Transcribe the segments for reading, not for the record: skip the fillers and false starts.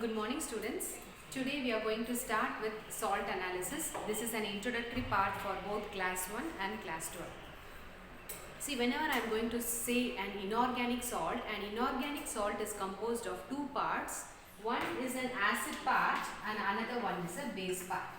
Good morning students. Today we are going to start with salt analysis. This is an introductory part for both class 1 and class 12. See, whenever I am going to say an inorganic salt is composed of two parts. One is an acid part and another one is a base part.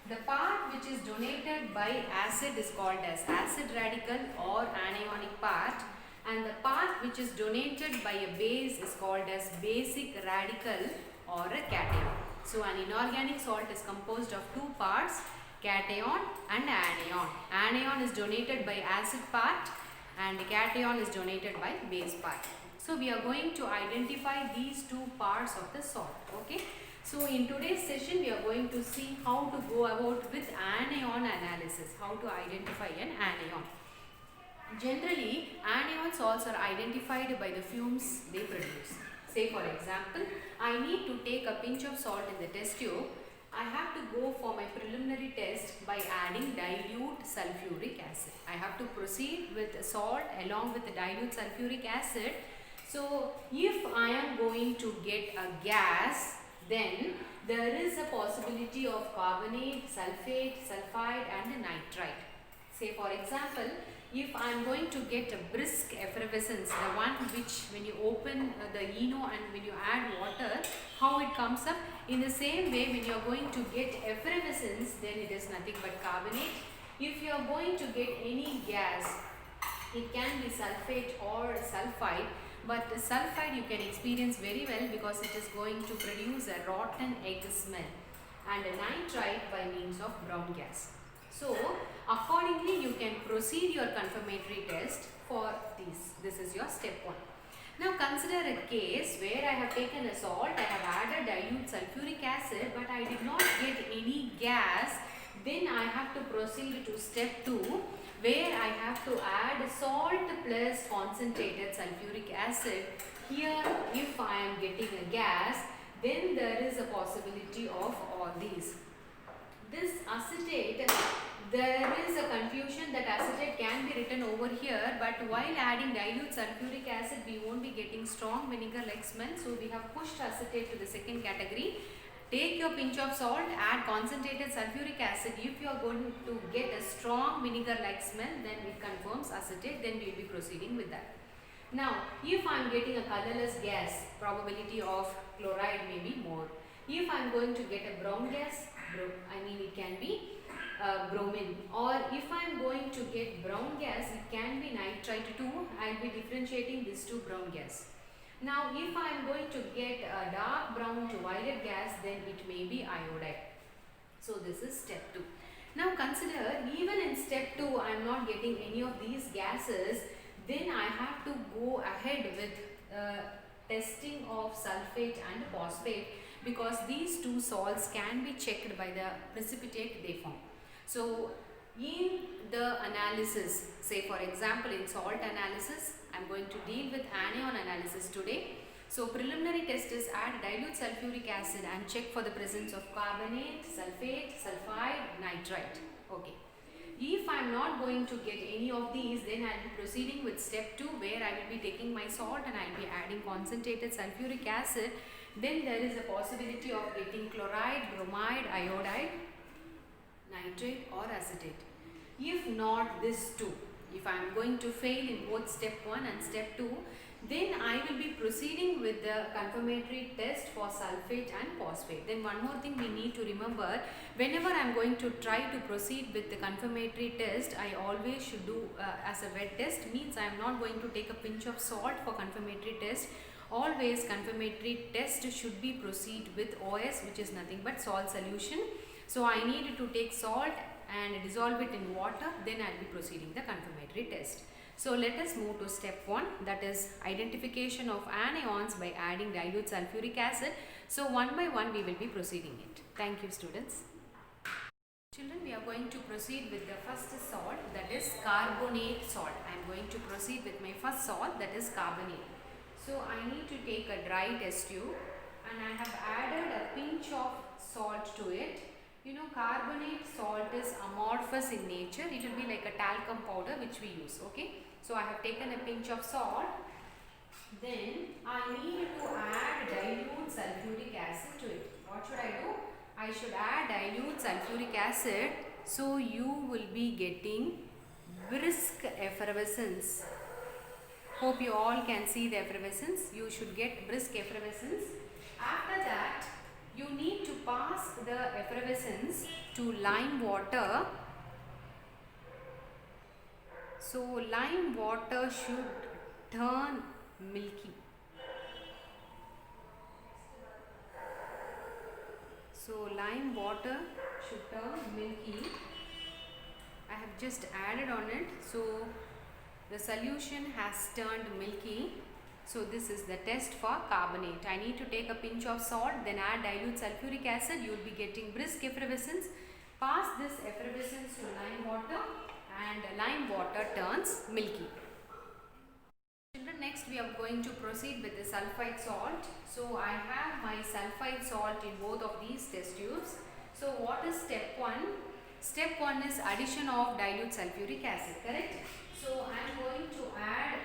The part which is donated by acid is called as acid radical or anionic part, and the part which is donated by a base is called as basic radical or a cation. So an inorganic salt is composed of two parts, cation and anion. Anion is donated by acid part and cation is donated by base part. So we are going to identify these two parts of the salt. Okay. So in today's session we are going to see how to go about with anion analysis, how to identify an anion. Generally, anion salts are identified by the fumes they produce. Say for example, I need to take a pinch of salt in the test tube. I have to go for my preliminary test by adding dilute sulfuric acid. I have to proceed with salt along with the dilute sulfuric acid. So if I am going to get a gas, then there is a possibility of carbonate, sulfate, sulfide and nitrite. Say for example, if I am going to get a brisk effervescence, the one which when you open the ENO and when you add water, how it comes up, in the same way when you are going to get effervescence, then it is nothing but carbonate. If you are going to get any gas, it can be sulfate or sulfide, but the sulfide you can experience very well because it is going to produce a rotten egg smell, and a nitrite by means of brown gas. So accordingly you can proceed your confirmatory test for these. This is your step 1. Now consider a case where I have taken a salt, I have added dilute sulfuric acid, but I did not get any gas. Then I have to proceed to step 2, where I have to add salt plus concentrated sulfuric acid. Here if I am getting a gas, then there is a possibility of all these. This acetate, there is a confusion that acetate can be written over here, but while adding dilute sulfuric acid we won't be getting strong vinegar like smell, so we have pushed acetate to the second category. Take your pinch of salt, add concentrated sulfuric acid. If you are going to get a strong vinegar like smell, then it confirms acetate, then we will be proceeding with that. Now if I am getting a colorless gas, probability of chloride may be more. If I am going to get a brown gas, it can be bromine, or if I am going to get brown gas, it can be nitrite too. I will be differentiating these two brown gas. Now if I am going to get a dark brown to violet gas, then it may be iodide. So this is step 2. Now consider, even in step 2 I am not getting any of these gases, then I have to go ahead with testing of sulfate and phosphate, because these two salts can be checked by the precipitate they form. So in the analysis, say for example in salt analysis, I am going to deal with anion analysis today. So preliminary test is add dilute sulfuric acid and check for the presence of carbonate, sulfate, sulfide, nitrite. Okay. If I am not going to get any of these, then I will be proceeding with step 2, where I will be taking my salt and I will be adding concentrated sulfuric acid. Then there is a possibility of getting chloride, bromide, iodide, nitrate or acetate. If not this two, if I am going to fail in both step 1 and step 2, then I will be proceeding with the confirmatory test for sulfate and phosphate. Then one more thing we need to remember, whenever I am going to try to proceed with the confirmatory test, I always should do as a wet test, means I am not going to take a pinch of salt for confirmatory test. Always confirmatory test should be proceed with OS, which is nothing but salt solution. So I need to take salt and dissolve it in water, then I will be proceeding the confirmatory test. So let us move to step 1, that is identification of anions by adding dilute sulfuric acid. So one by one we will be proceeding it. Thank you students. Children, we are going to proceed with the first salt, that is carbonate salt. I am going to proceed with my first salt, that is carbonate. So I need to take a dry test tube and I have added a pinch of salt to it. You know, carbonate salt is amorphous in nature. It will be like a talcum powder which we use. Okay. So I have taken a pinch of salt. Then I need to add dilute sulfuric acid to it. What should I do? I should add dilute sulfuric acid, so you will be getting brisk effervescence. Hope you all can see the effervescence. You should get brisk effervescence. After that, you need to pass the effervescence to lime water. So lime water should turn milky. So lime water should turn milky. I have just added on it. So the solution has turned milky. So this is the test for carbonate. I need to take a pinch of salt, then add dilute sulfuric acid. You will be getting brisk effervescence. Pass this effervescence to lime water and lime water turns milky. Children, next we are going to proceed with the sulfide salt. So I have my sulfide salt in both of these test tubes. So what is step 1? Step 1 is addition of dilute sulfuric acid, correct? So I am going to add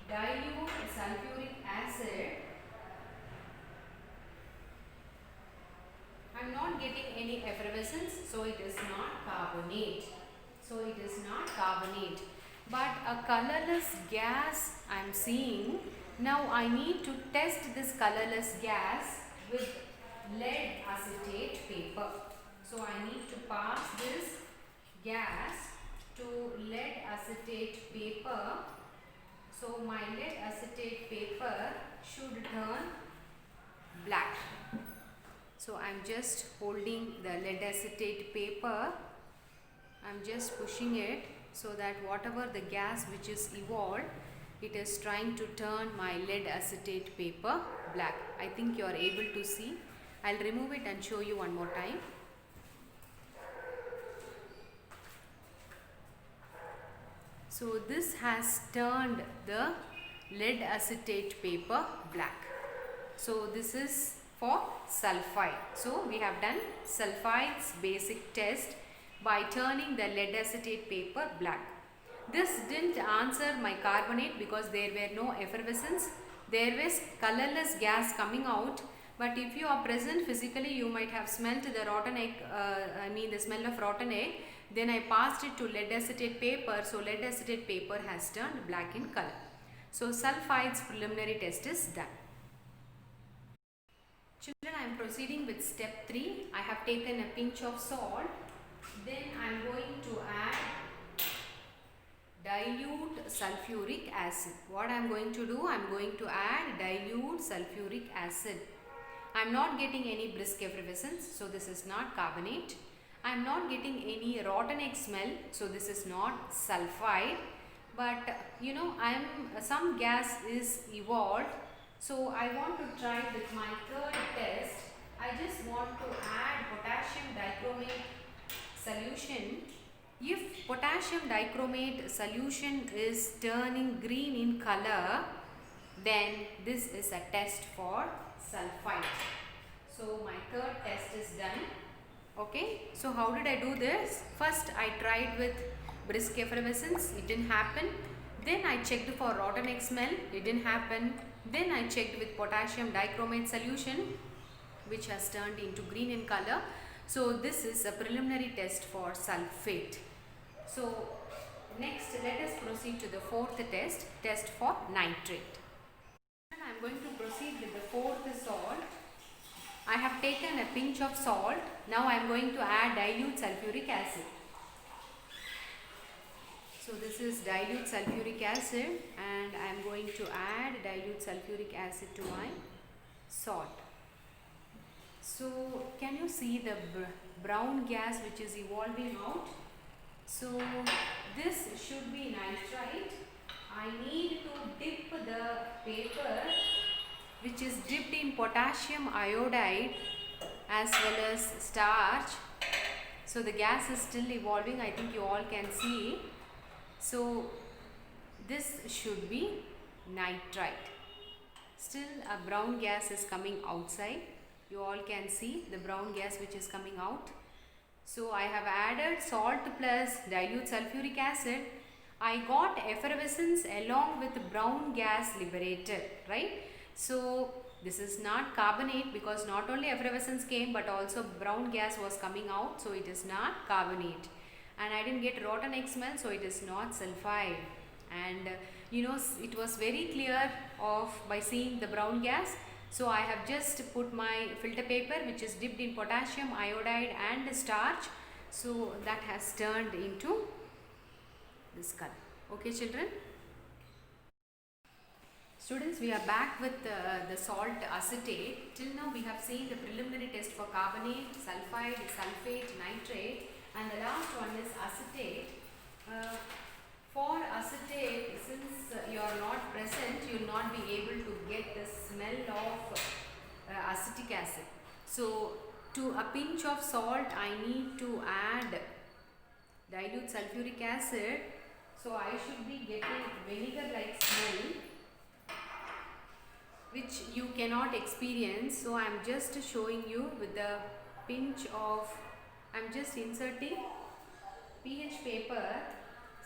dilute sulfuric acid. I am not getting any effervescence, so it is not carbonate. But a colorless gas I am seeing. Now I need to test this colorless gas with lead acetate paper. So I need to pass this gas to lead acetate paper. So my lead acetate paper should turn black. So I am just holding the lead acetate paper. I am just pushing it so that whatever the gas which is evolved, it is trying to turn my lead acetate paper black. I think you are able to see. I will remove it and show you one more time. So this has turned the lead acetate paper black. So this is for sulfide. So we have done sulfide's basic test by turning the lead acetate paper black. This didn't answer my carbonate because there were no effervescence. There was colorless gas coming out. But if you are present physically, you might have smelt the rotten egg, the smell of rotten egg. Then I passed it to lead acetate paper. So lead acetate paper has turned black in color. So sulfide's preliminary test is done. Children, I am proceeding with step 3. I have taken a pinch of salt. Then I am going to add dilute sulfuric acid. What I am going to do? I am going to add dilute sulfuric acid. I am not getting any brisk effervescence, so this is not carbonate. I am not getting any rotten egg smell, so this is not sulfide. But some gas is evolved, so I want to try with my third test. I just want to add potassium dichromate solution. If potassium dichromate solution is turning green in color, then this is a test for sulfide. So my third test is done. Okay, so how did I do this? First I tried with brisk effervescence, it didn't happen. Then I checked for rotten egg smell, it didn't happen. Then I checked with potassium dichromate solution, which has turned into green in color. So this is a preliminary test for sulfate. So next let us proceed to the fourth test, test for nitrate. I am going to proceed with the fourth salt. I have taken a pinch of salt. Now I am going to add dilute sulfuric acid. So this is dilute sulfuric acid and I am going to add dilute sulfuric acid to my salt. So can you see the brown gas which is evolving out? So this should be nitrite. I need to dip the paper which is dipped in potassium iodide as well as starch. So the gas is still evolving, I think you all can see. So this should be nitrite. Still a brown gas is coming outside. You all can see the brown gas which is coming out. So I have added salt plus dilute sulfuric acid. I got effervescence along with brown gas liberated, right? So This is not carbonate because not only effervescence came but also brown gas was coming out, so it is not carbonate. And I didn't get rotten egg smell, so it is not sulfide. And it was very clear of by seeing the brown gas. So I have just put my filter paper which is dipped in potassium iodide and starch. So that has turned into this color. Okay children? Students, we are back with the salt acetate. Till now we have seen the preliminary test for carbonate, sulfide, sulfate, nitrate, and the last one is acetate. For acetate, since you are not present, you will not be able to get the smell of acetic acid. So to a pinch of salt I need to add dilute sulfuric acid. So I should be getting vinegar like smell, which you cannot experience. So I am just showing you with the pinch of, I am just inserting pH paper.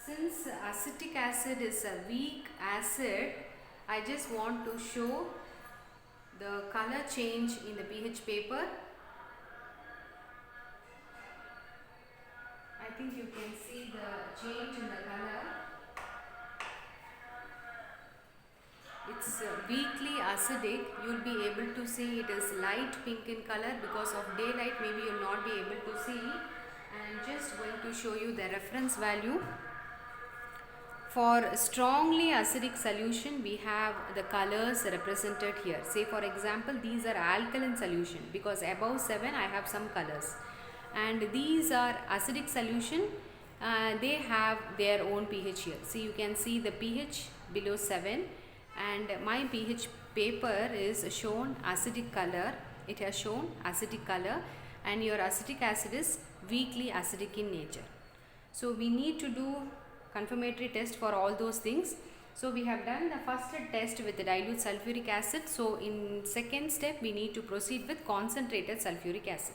Since acetic acid is a weak acid, I just want to show the color change in the pH paper. I think you can see the change in the color. It's weakly acidic. You will be able to see it is light pink in color. Because of daylight maybe you will not be able to see. I am just going to show you the reference value. For strongly acidic solution, we have the colors represented here. Say for example, these are alkaline solution, because above 7 I have some colors, and these are acidic solution. They have their own pH here. See, you can see the pH below 7, and my pH paper is shown acidic color. It has shown acidic color, and your acetic acid is weakly acidic in nature. So we need to do confirmatory test for all those things. So we have done the first test with the dilute sulfuric acid. So in second step we need to proceed with concentrated sulfuric acid.